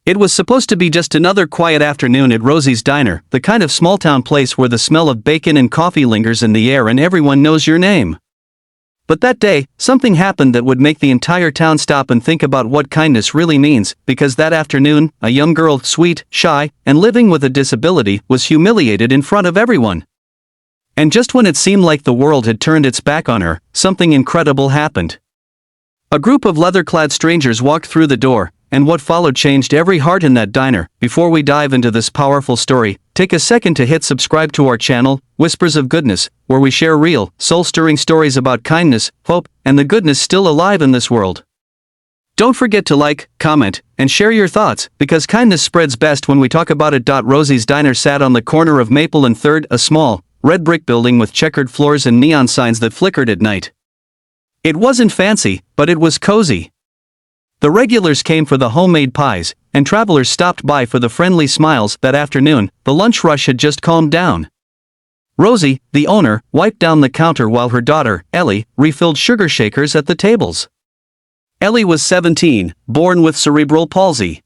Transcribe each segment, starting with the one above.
It was supposed to be just another quiet afternoon at Rosie's Diner, the kind of small-town place where the smell of bacon and coffee lingers in the air and everyone knows your name. But that day, something happened that would make the entire town stop and think about what kindness really means, because that afternoon, a young girl, sweet, shy, and living with a disability, was humiliated in front of everyone. And just when it seemed like the world had turned its back on her, something incredible happened. A group of leather-clad strangers walked through the door, and what followed changed every heart in that diner. Before we dive into this powerful story, take a second to hit subscribe to our channel, Whispers of Goodness, where we share real, soul-stirring stories about kindness, hope, and the goodness still alive in this world. Don't forget to like, comment, and share your thoughts, because kindness spreads best when we talk about it. Rosie's Diner sat on the corner of Maple and 3rd, a small, red brick building with checkered floors and neon signs that flickered at night. It wasn't fancy, but it was cozy. The regulars came for the homemade pies, and travelers stopped by for the friendly smiles. That afternoon, the lunch rush had just calmed down. Rosie, the owner, wiped down the counter while her daughter, Ellie, refilled sugar shakers at the tables. Ellie was 17, born with cerebral palsy.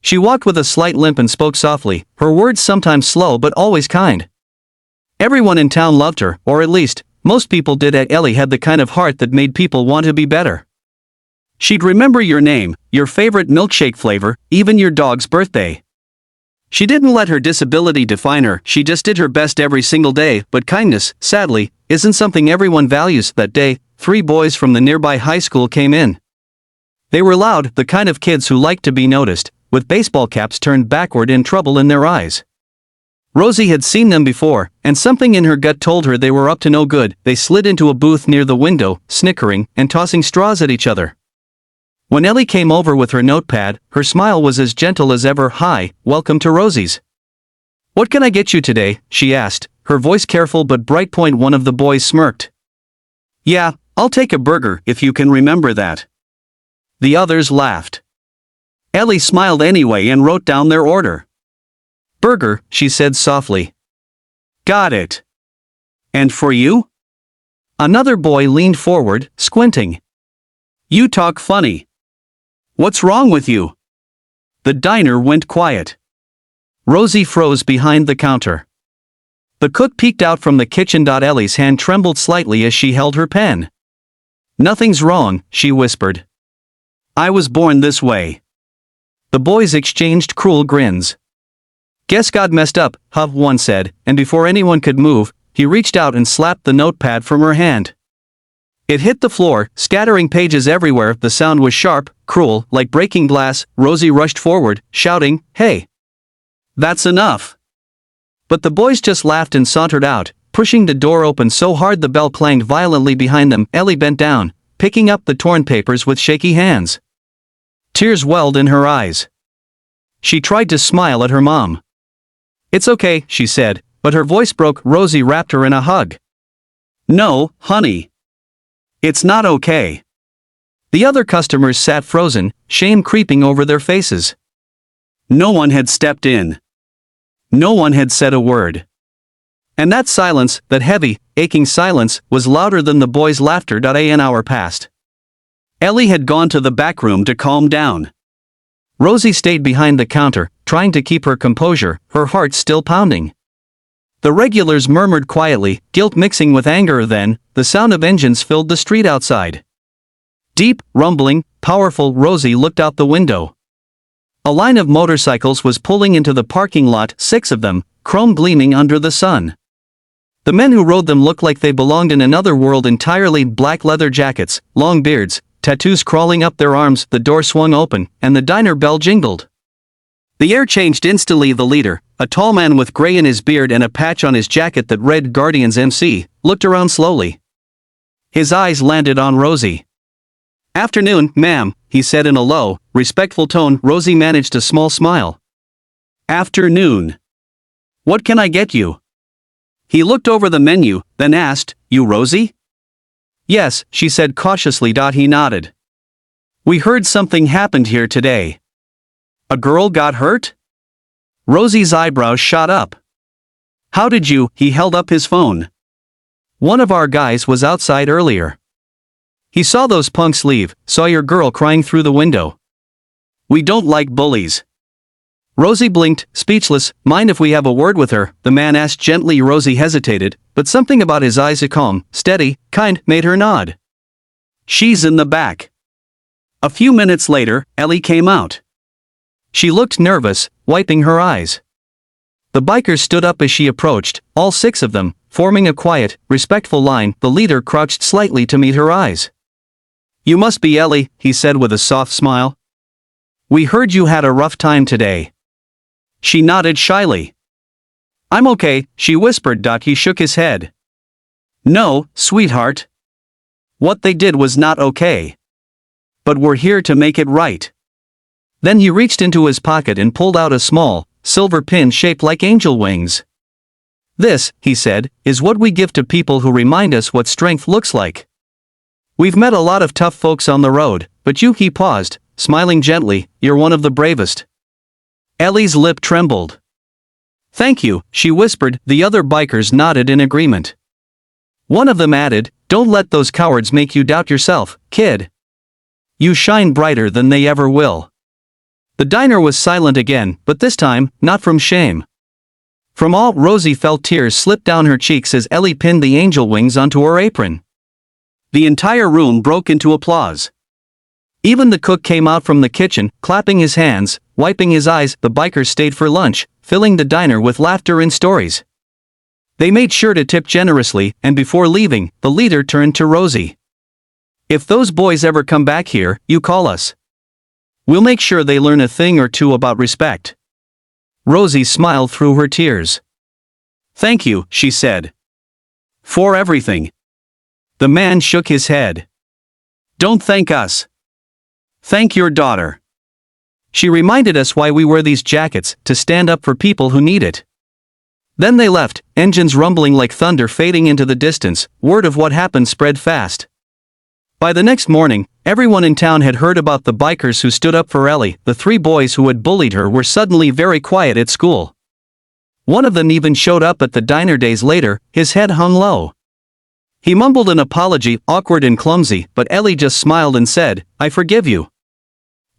She walked with a slight limp and spoke softly, her words sometimes slow but always kind. Everyone in town loved her, or at least, most people did. Ellie had the kind of heart that made people want to be better. She'd remember your name, your favorite milkshake flavor, even your dog's birthday. She didn't let her disability define her, she just did her best every single day. But kindness, sadly, isn't something everyone values. That day, 3 boys from the nearby high school came in. They were loud, the kind of kids who liked to be noticed, with baseball caps turned backward and trouble in their eyes. Rosie had seen them before, and something in her gut told her they were up to no good. They slid into a booth near the window, snickering and tossing straws at each other. When Ellie came over with her notepad, her smile was as gentle as ever. "Hi, welcome to Rosie's. What can I get you today?" she asked, her voice careful but bright. One of the boys smirked. "Yeah, I'll take a burger if you can remember that." The others laughed. Ellie smiled anyway and wrote down their order. "Burger," she said softly. "Got it. And for you?" Another boy leaned forward, squinting. "You talk funny. What's wrong with you?" The diner went quiet. Rosie froze behind the counter. The cook peeked out from the kitchen. Ellie's hand trembled slightly as she held her pen. "Nothing's wrong," she whispered. "I was born this way." The boys exchanged cruel grins. "Guess God messed up," one said, and before anyone could move, he reached out and slapped the notepad from her hand. It hit the floor, scattering pages everywhere. The sound was sharp, cruel, like breaking glass. Rosie rushed forward, shouting, "Hey! That's enough!" But the boys just laughed and sauntered out, pushing the door open so hard the bell clanged violently behind them. Ellie bent down, picking up the torn papers with shaky hands. Tears welled in her eyes. She tried to smile at her mom. "It's okay," she said, but her voice broke. Rosie wrapped her in a hug. "No, honey. It's not okay." The other customers sat frozen, shame creeping over their faces. No one had stepped in. No one had said a word. And that silence, that heavy, aching silence, was louder than the boys' laughter. An hour passed. Ellie had gone to the back room to calm down. Rosie stayed behind the counter, trying to keep her composure, her heart still pounding. The regulars murmured quietly, guilt mixing with anger. Then, the sound of engines filled the street outside. Deep, rumbling, powerful. Rosie looked out the window. A line of motorcycles was pulling into the parking lot, 6 of them, chrome gleaming under the sun. The men who rode them looked like they belonged in another world entirely. Black leather jackets, long beards, tattoos crawling up their arms. The door swung open, and the diner bell jingled. The air changed instantly. The leader, a tall man with gray in his beard and a patch on his jacket that read Guardians MC, looked around slowly. His eyes landed on Rosie. "Afternoon, ma'am," he said in a low, respectful tone. Rosie managed a small smile. "Afternoon. What can I get you?" He looked over the menu, then asked, "You Rosie?" "Yes," she said cautiously. He nodded. "We heard something happened here today. A girl got hurt?" Rosie's eyebrows shot up. "How did you?" He held up his phone. "One of our guys was outside earlier. He saw those punks leave, saw your girl crying through the window. We don't like bullies." Rosie blinked, speechless. Mind if we have a word with her? The man asked gently. Rosie hesitated, but something about his eyes, calm, steady, kind, made her nod. She's in the back. A few minutes later, Ellie came out. She looked nervous, wiping her eyes. The bikers stood up as she approached, all 6 of them, forming a quiet, respectful line. The leader crouched slightly to meet her eyes. You must be Ellie, he said with a soft smile. We heard you had a rough time today. She nodded shyly. I'm okay, she whispered. He shook his head. No, sweetheart. What they did was not okay. But we're here to make it right. Then he reached into his pocket and pulled out a small, silver pin shaped like angel wings. This, he said, is what we give to people who remind us what strength looks like. We've met a lot of tough folks on the road, but you, he paused, smiling gently, you're one of the bravest. Ellie's lip trembled. Thank you, she whispered. The other bikers nodded in agreement. One of them added, don't let those cowards make you doubt yourself, kid. You shine brighter than they ever will. The diner was silent again, but this time, not from shame. From all, Rosie felt tears slip down her cheeks as Ellie pinned the angel wings onto her apron. The entire room broke into applause. Even the cook came out from the kitchen, clapping his hands, wiping his eyes. The bikers stayed for lunch, filling the diner with laughter and stories. They made sure to tip generously, and before leaving, the leader turned to Rosie. If those boys ever come back here, you call us. We'll make sure they learn a thing or two about respect. Rosie smiled through her tears. Thank you, she said. For everything. The man shook his head. Don't thank us. Thank your daughter. She reminded us why we wear these jackets, to stand up for people who need it. Then they left, engines rumbling like thunder fading into the distance. Word of what happened spread fast. By the next morning, everyone in town had heard about the bikers who stood up for Ellie. The 3 boys who had bullied her were suddenly very quiet at school. One of them even showed up at the diner days later, his head hung low. He mumbled an apology, awkward and clumsy, but Ellie just smiled and said, I forgive you.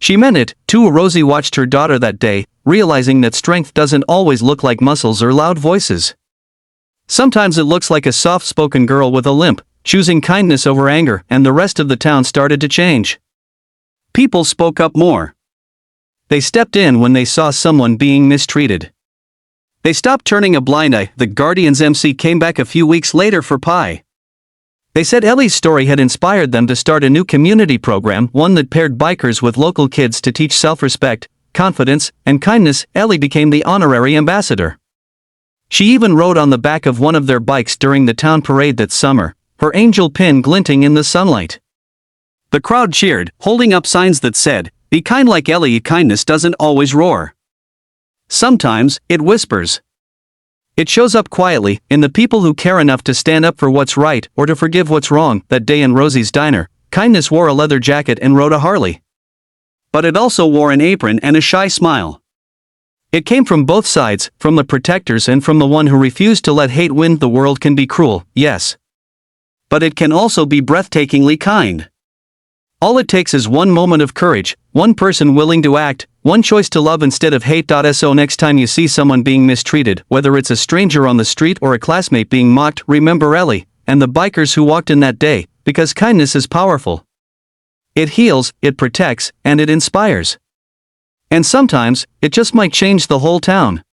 She meant it, too. Rosie watched her daughter that day, realizing that strength doesn't always look like muscles or loud voices. Sometimes it looks like a soft-spoken girl with a limp, choosing kindness over anger, and the rest of the town started to change. People spoke up more. They stepped in when they saw someone being mistreated. They stopped turning a blind eye. The Guardians MC came back a few weeks later for pie. They said Ellie's story had inspired them to start a new community program, one that paired bikers with local kids to teach self-respect, confidence, and kindness. Ellie became the honorary ambassador. She even rode on the back of one of their bikes during the town parade that summer, her angel pin glinting in the sunlight. The crowd cheered, holding up signs that said, be kind like Ellie. Kindness doesn't always roar. Sometimes, it whispers. It shows up quietly, in the people who care enough to stand up for what's right or to forgive what's wrong. That day in Rosie's diner, kindness wore a leather jacket and rode a Harley. But it also wore an apron and a shy smile. It came from both sides, from the protectors and from the one who refused to let hate win. The world can be cruel, yes. But it can also be breathtakingly kind. All it takes is one moment of courage, one person willing to act, one choice to love instead of hate. So next time you see someone being mistreated, whether it's a stranger on the street or a classmate being mocked, remember Ellie and the bikers who walked in that day, because kindness is powerful. It heals, it protects, and it inspires. And sometimes, it just might change the whole town.